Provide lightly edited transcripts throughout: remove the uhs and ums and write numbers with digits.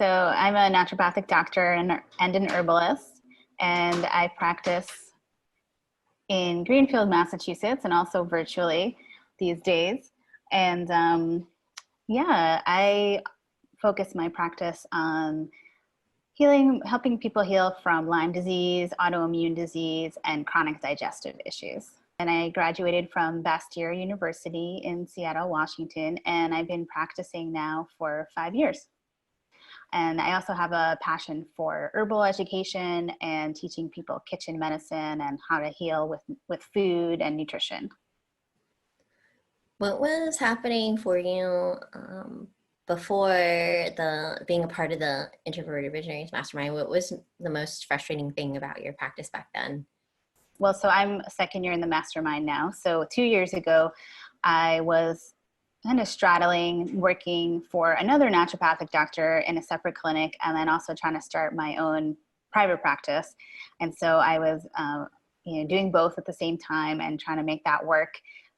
So I'm a naturopathic doctor and an herbalist, and I practice in Greenfield, Massachusetts, and also virtually these days. And yeah, I focus my practice on healing, helping people heal from Lyme disease, autoimmune disease, and chronic digestive issues. And I graduated from Bastyr University in Seattle, Washington, and I've been practicing now for 5 years. And I also have a passion for herbal education and teaching people kitchen medicine and how to heal with food and nutrition. What was happening for you before being a part of the Introverted Visionaries Mastermind? What was the most frustrating thing about your practice back then? Well, so I'm a second year in the Mastermind now. So 2 years ago, I was kind of straddling working for another naturopathic doctor in a separate clinic, and then also trying to start my own private practice. And so I was doing both at the same time and trying to make that work.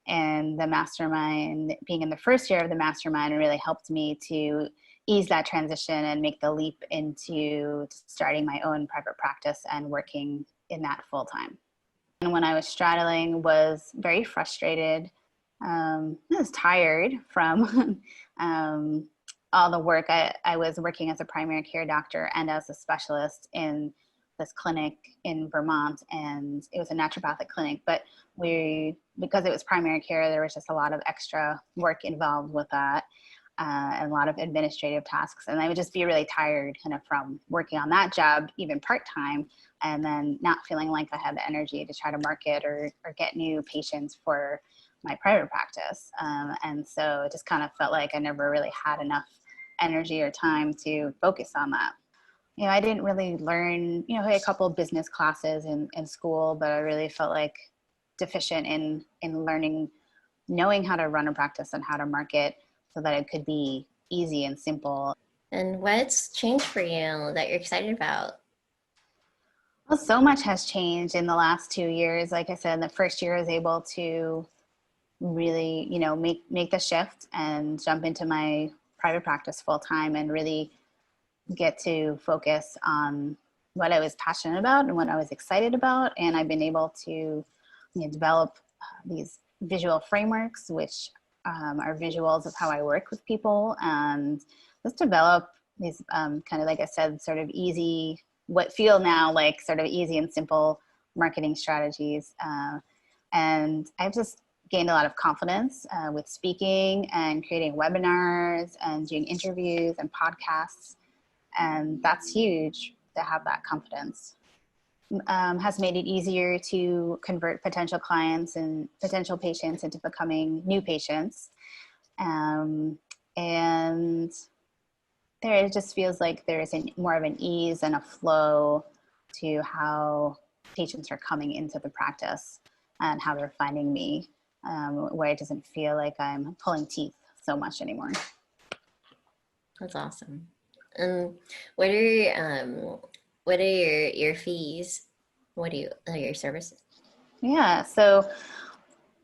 And the Mastermind, being in the first year of the Mastermind, really helped me to ease that transition and make the leap into starting my own private practice and working in that full time. And when I was straddling, was very frustrated. I was tired from all the work. I was working as a primary care doctor and as a specialist in this clinic in Vermont, and it was a naturopathic clinic, but because it was primary care, there was just a lot of extra work involved with that, and a lot of administrative tasks. And I would just be really tired kind of from working on that job, even part-time, and then not feeling like I had the energy to try to market or get new patients for my private practice. And so it just kind of felt like I never really had enough energy or time to focus on that. I didn't really learn, I had a couple of business classes in school, but I really felt like deficient in learning, knowing how to run a practice and how to market so that it could be easy and simple. And what's changed for you that you're excited about? Well, so much has changed in the last 2 years. Like I said, the first year I was able to really, make the shift and jump into my private practice full time and really get to focus on what I was passionate about and what I was excited about. And I've been able to develop these visual frameworks, which are visuals of how I work with people, and just develop these kind of, like I said, sort of easy, what feel now like sort of easy and simple marketing strategies. And I've just gained a lot of confidence with speaking and creating webinars and doing interviews and podcasts. And that's huge to have that confidence. Has made it easier to convert potential clients and potential patients into becoming new patients. And it just feels like there's more of an ease and a flow to how patients are coming into the practice and how they're finding me, where it doesn't feel like I'm pulling teeth so much anymore. That's awesome. What are your fees? What are your services? Yeah, so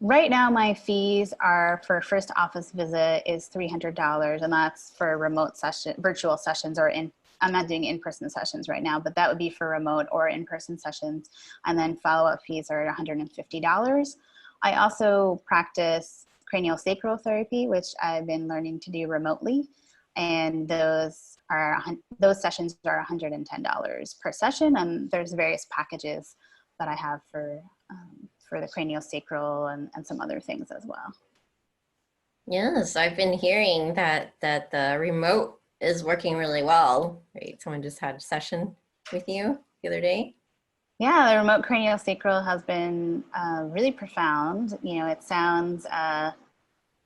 right now my fees are for first office visit is $300, and that's for remote virtual sessions, I'm not doing in-person sessions right now, but that would be for remote or in-person sessions. And then follow-up fees are at $150. I also practice craniosacral therapy, which I've been learning to do remotely. And those sessions are $110 per session. And there's various packages that I have for the craniosacral and some other things as well. Yes, I've been hearing that the remote is working really well, right? Someone just had a session with you the other day. Yeah, the remote craniosacral has been really profound. It sounds,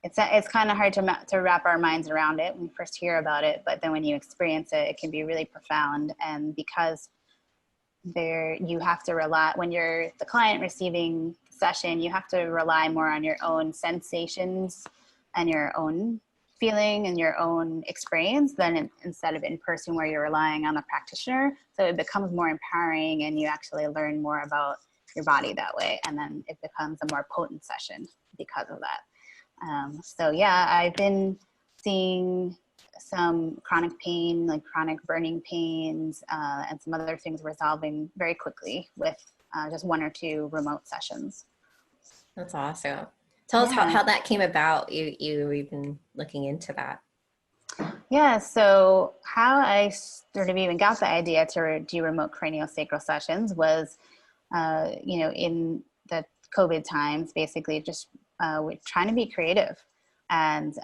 it's kind of hard to wrap our minds around it when we first hear about it, but then when you experience it, it can be really profound. And because you have to rely, when you're the client receiving the session, you have to rely more on your own sensations and your own feeling and your own experience than instead of in person where you're relying on the practitioner. So it becomes more empowering and you actually learn more about your body that way. And then it becomes a more potent session because of that. So yeah, I've been seeing some chronic pain, like chronic burning pains, and some other things resolving very quickly with just 1 or 2 remote sessions. That's awesome. Tell us Yeah. how that came about. You even looking into that. Yeah, so how I sort of even got the idea to do remote craniosacral sessions was, in the COVID times, basically just we're trying to be creative, and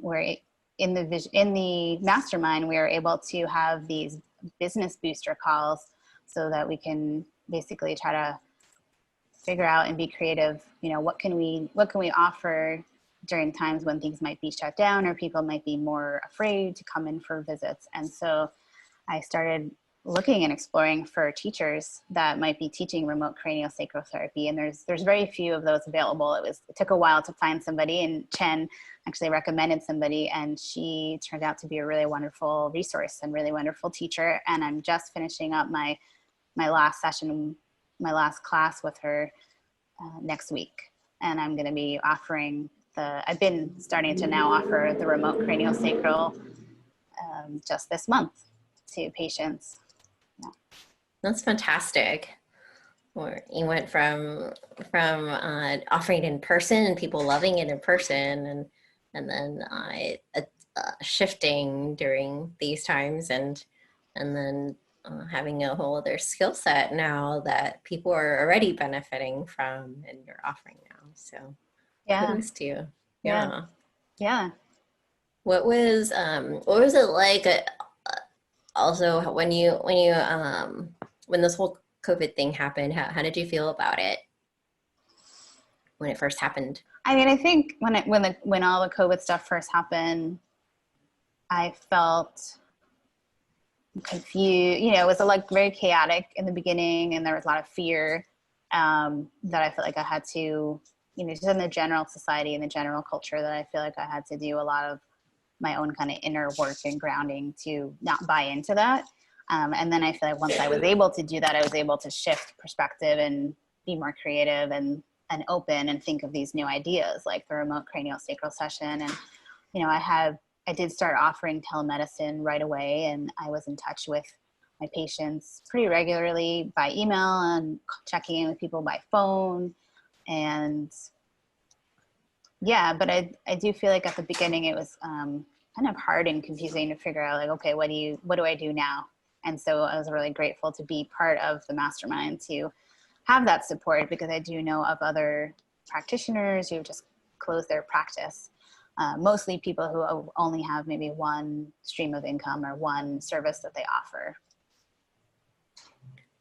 we're in the mastermind. We are able to have these business booster calls so that we can basically try to figure out and be creative. What can we offer during times when things might be shut down or people might be more afraid to come in for visits. And so I started looking and exploring for teachers that might be teaching remote craniosacral therapy. And there's very few of those available. It took a while to find somebody, and Chen actually recommended somebody, and she turned out to be a really wonderful resource and really wonderful teacher. And I'm just finishing up my last session, my last class with her next week. And I'm going to be offering I've been starting to now offer the remote craniosacral just this month to patients. Yeah. That's fantastic. Or you went from offering it in person and people loving it in person, and then shifting during these times, and then having a whole other skill set now that people are already benefiting from, and you're offering now. So kudos to you. Yeah. What was it like? Also, when this whole COVID thing happened, how did you feel about it when it first happened? I mean, I think when all the COVID stuff first happened, I felt confused. It was very chaotic in the beginning, and there was a lot of fear that I felt like I had to, just in the general society and the general culture, that I feel like I had to do a lot of my own kind of inner work and grounding to not buy into that. And then I feel like once I was able to do that, I was able to shift perspective and be more creative and open and think of these new ideas like the remote craniosacral session. And, I did start offering telemedicine right away, and I was in touch with my patients pretty regularly by email and checking in with people by phone. And yeah, but I do feel like at the beginning it was kind of hard and confusing to figure out, like, okay, what do I do now? And so I was really grateful to be part of the mastermind to have that support, because I do know of other practitioners who just closed their practice. Mostly people who only have maybe one stream of income or one service that they offer.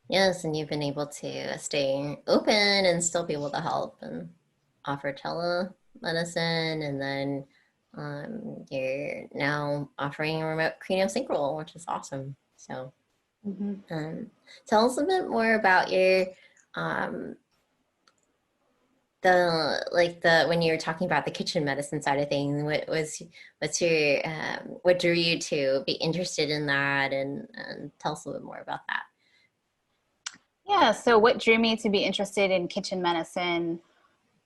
Yes, and you've been able to stay open and still be able to help and offer telemedicine, and then you're now offering remote craniosacral, which is awesome. So tell us a bit more about your when you were talking about the kitchen medicine side of things. What drew you to be interested in that, and tell us a little bit more about that. Yeah, so what drew me to be interested in kitchen medicine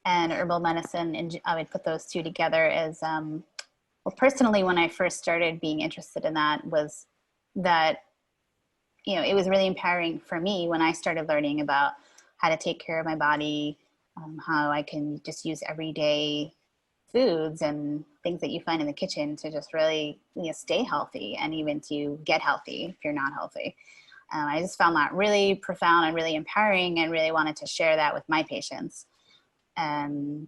and herbal medicine, and I would put those two together, is personally, when I first started being interested in that, was that it was really empowering for me when I started learning about how to take care of my body, how I can just use everyday foods and things that you find in the kitchen to just really stay healthy, and even to get healthy if you're not healthy. I just found that really profound and really empowering, and really wanted to share that with my patients. And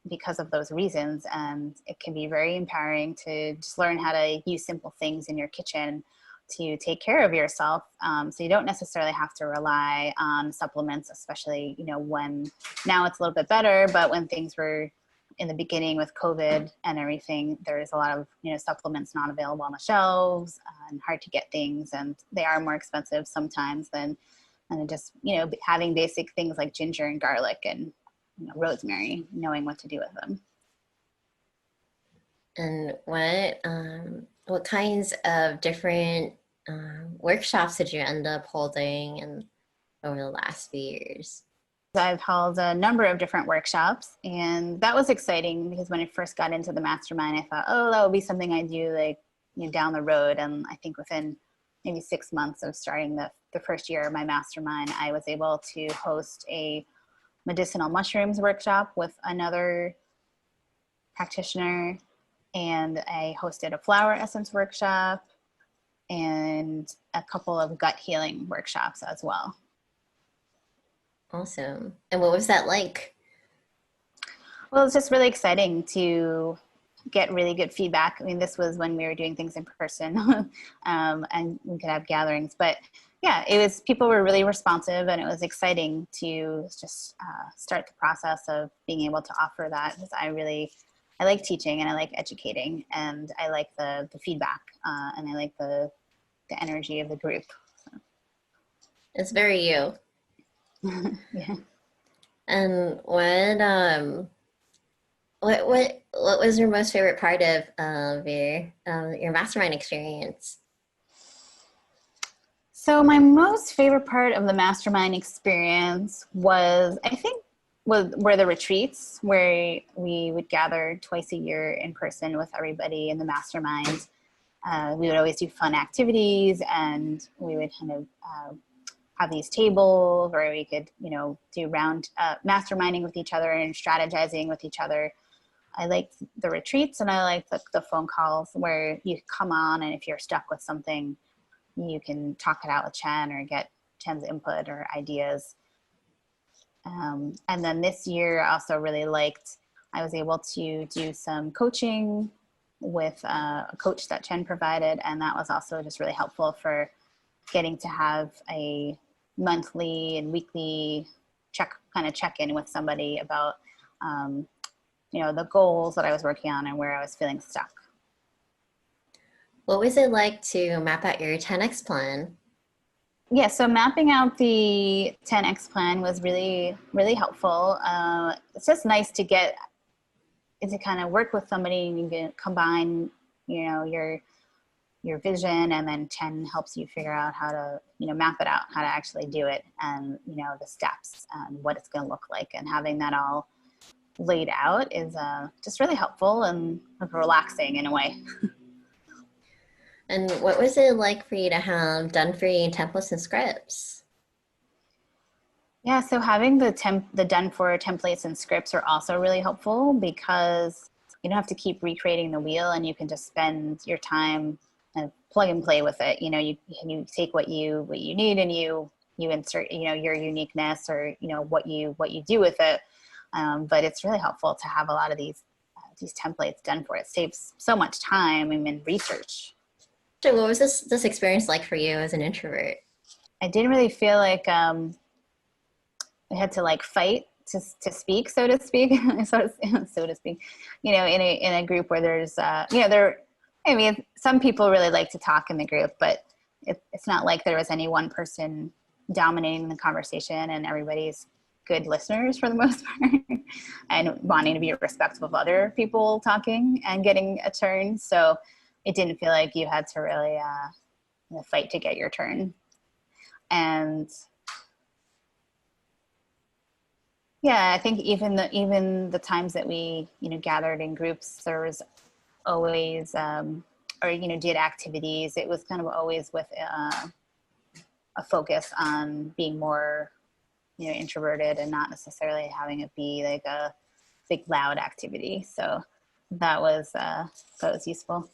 because of those reasons, and it can be very empowering to just learn how to use simple things in your kitchen to take care of yourself. So you don't necessarily have to rely on supplements, especially, when now it's a little bit better, but when things were in the beginning with COVID and everything, there's a lot of, supplements not available on the shelves and hard to get things. And they are more expensive sometimes than just, having basic things like ginger and garlic and rosemary, knowing what to do with them. And what kinds of different workshops did you end up holding over the last few years? I've held a number of different workshops, and that was exciting because when I first got into the mastermind, I thought, oh, that would be something I do like down the road. And I think within maybe 6 months of starting the first year of my mastermind, I was able to host a medicinal mushrooms workshop with another practitioner, and I hosted a flower essence workshop and a couple of gut healing workshops as well. Awesome. And what was that like? Well, it's just really exciting to get really good feedback. I mean, this was when we were doing things in person and we could have gatherings, but yeah, people were really responsive, and it was exciting to just start the process of being able to offer that, because I like teaching and I like educating, and I like the feedback and I like the energy of the group. So. It's very you. Yeah. And what was your most favorite part of your mastermind experience? So my most favorite part of the mastermind experience was, I think, were the retreats, where we would gather twice a year in person with everybody in the mastermind. We would always do fun activities, and we would kind of have these tables where we could, do round masterminding with each other and strategizing with each other. I liked the retreats, and I liked the phone calls where you come on, and if you're stuck with something, you can talk it out with Chen or get Chen's input or ideas. And then this year I also really liked, I was able to do some coaching with a coach that Chen provided, and that was also just really helpful for getting to have a monthly and weekly check-in with somebody about the goals that I was working on and where I was feeling stuck. What was it like to map out your 10X plan? Yeah, so mapping out the 10X plan was really, really helpful. It's just nice to kind of work with somebody, and you can combine, your vision, and then Chen helps you figure out how to, map it out, how to actually do it, and, the steps and what it's going to look like. And having that all laid out is just really helpful and relaxing in a way. And what was it like for you to have done for you templates and scripts? Yeah, so having the done for templates and scripts are also really helpful, because you don't have to keep recreating the wheel, and you can just spend your time and plug and play with it. You take what you need, and you insert your uniqueness, or what you do with it. But it's really helpful to have a lot of these templates done for it. It saves so much time and research. So what was this experience like for you as an introvert? I didn't really feel like I had to fight to speak, so to speak, so to speak. In a group where there's some people really like to talk in the group, but it's not like there was any one person dominating the conversation, and everybody's good listeners for the most part, and wanting to be respectful of other people talking and getting a turn. So it didn't feel like you had to really fight to get your turn. And yeah, I think even the times that we gathered in groups, there was always did activities. It was kind of always with a focus on being more introverted, and not necessarily having it be like a big loud activity. So that was useful.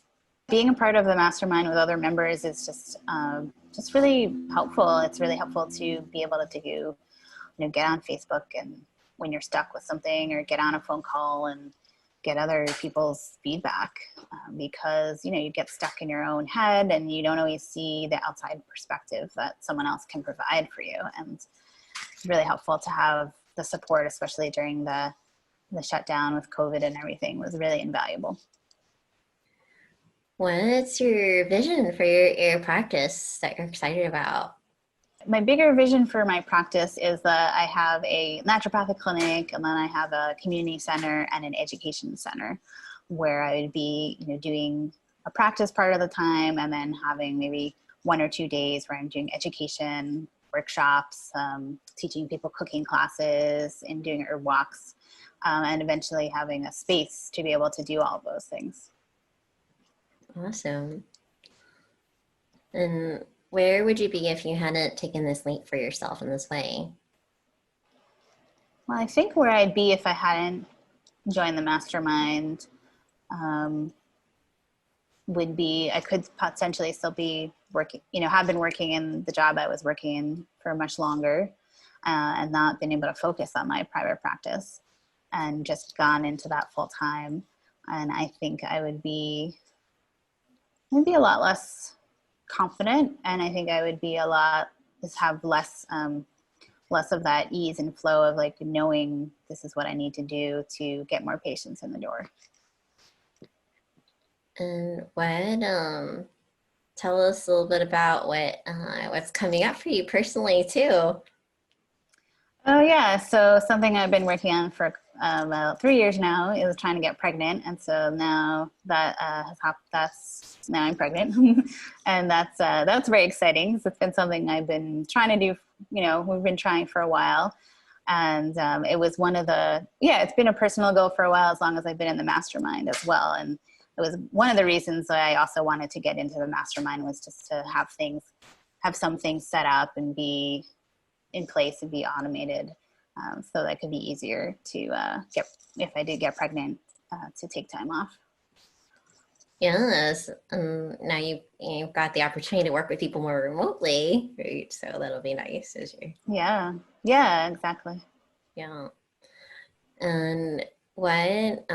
Being a part of the mastermind with other members is just really helpful. It's really helpful to be able to get on Facebook, and when you're stuck with something, or get on a phone call and get other people's feedback, because you get stuck in your own head, and you don't always see the outside perspective that someone else can provide for you. And it's really helpful to have the support, especially during the shutdown with COVID and everything, was really invaluable. What's your vision for your practice that you're excited about? My bigger vision for my practice is that I have a naturopathic clinic, and then I have a community center and an education center, where I would be doing a practice part of the time, and then having maybe 1 or 2 days where I'm doing education workshops, teaching people cooking classes, and doing herb walks, and eventually having a space to be able to do all of those things. Awesome. And where would you be if you hadn't taken this leap for yourself in this way? Well, I think where I'd be if I hadn't joined the mastermind would be, I could potentially still be working, have been working in the job I was working in for much longer, and not been able to focus on my private practice and just gone into that full time. And I think I would be maybe a lot less confident, and I think I would be just have less of that ease and flow of like knowing this is what I need to do to get more patients in the door. And tell us a little bit about what's coming up for you personally too. Oh yeah, so something I've been working on for about 3 years now is trying to get pregnant, and so now that has happened. Now I'm pregnant, and that's very exciting. So it's been something I've been trying to do. We've been trying for a while, and it was it's been a personal goal for a while, as long as I've been in the mastermind as well. And it was one of the reasons that I also wanted to get into the mastermind, was just to have some things set up and be in place and be automated, so that could be easier to get, if I did get pregnant, to take time off. Yes. Now you've got the opportunity to work with people more remotely, right? So that'll be nice as you. Yeah, exactly. Yeah. And what,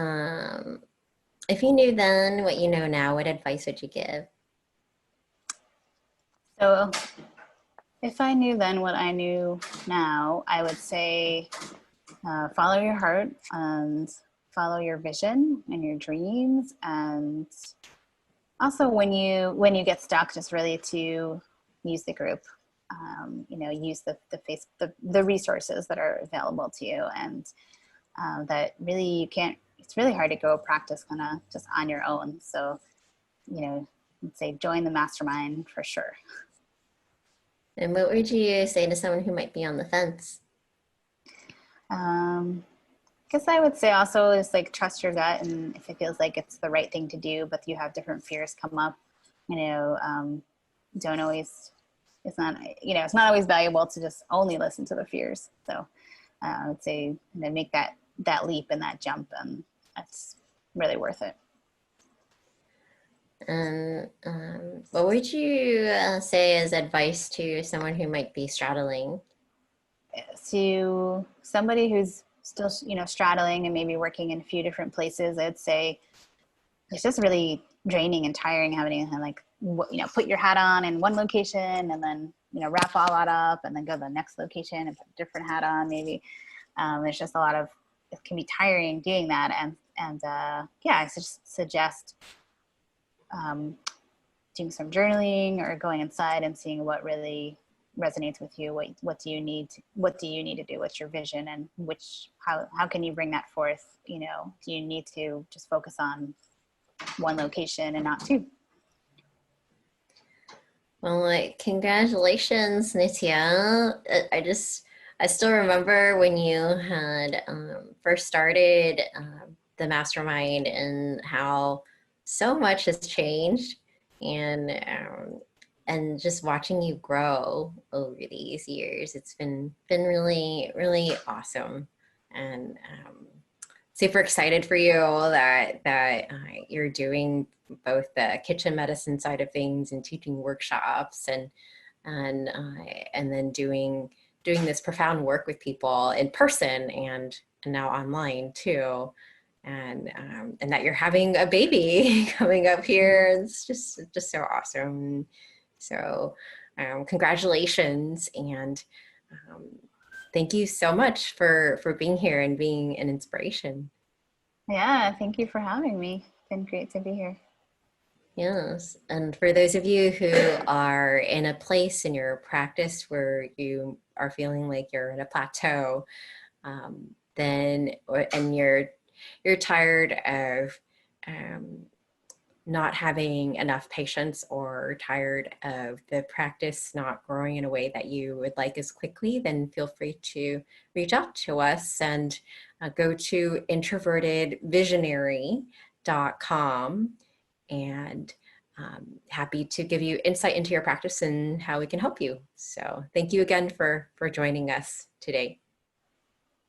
if you knew then what you know now, what advice would you give? So if I knew then what I knew now, I would say follow your heart and follow your vision and your dreams. And also when you get stuck, just really to use the group, use the resources that are available to you. And that really it's really hard to go practice kind of just on your own. So, I'd say join the mastermind for sure. And what would you say to someone who might be on the fence? I guess I would say also is like trust your gut, and if it feels like it's the right thing to do, but you have different fears come up, don't always, it's not always valuable to just only listen to the fears. So I would say make that leap and that jump, and that's really worth it. And what would you say as advice to someone who might be straddling? To somebody who's still, straddling and maybe working in a few different places, I'd say it's just really draining and tiring having to put your hat on in one location and then, wrap all that up and then go to the next location and put a different hat on maybe. There's just it can be tiring doing that. And I just suggest doing some journaling or going inside and seeing what really resonates with you. What do you need to do? What's your vision, and how can you bring that forth? Do you need to just focus on one location and not two? Well, congratulations, Nitya. I still remember when you had first started the mastermind and how so much has changed, and just watching you grow over these years, it's been really, really awesome, and super excited for you that you're doing both the kitchen medicine side of things and teaching workshops and then doing this profound work with people in person and now online too. And that you're having a baby coming up here. It's just so awesome. So congratulations, and thank you so much for being here and being an inspiration. Yeah, thank you for having me. It's been great to be here. Yes, and for those of you who are in a place in your practice where you are feeling like you're at a plateau, and you're tired of not having enough patience, or tired of the practice not growing in a way that you would like as quickly, then feel free to reach out to us and go to introvertedvisionary.com and happy to give you insight into your practice and how we can help you. So thank you again for joining us today.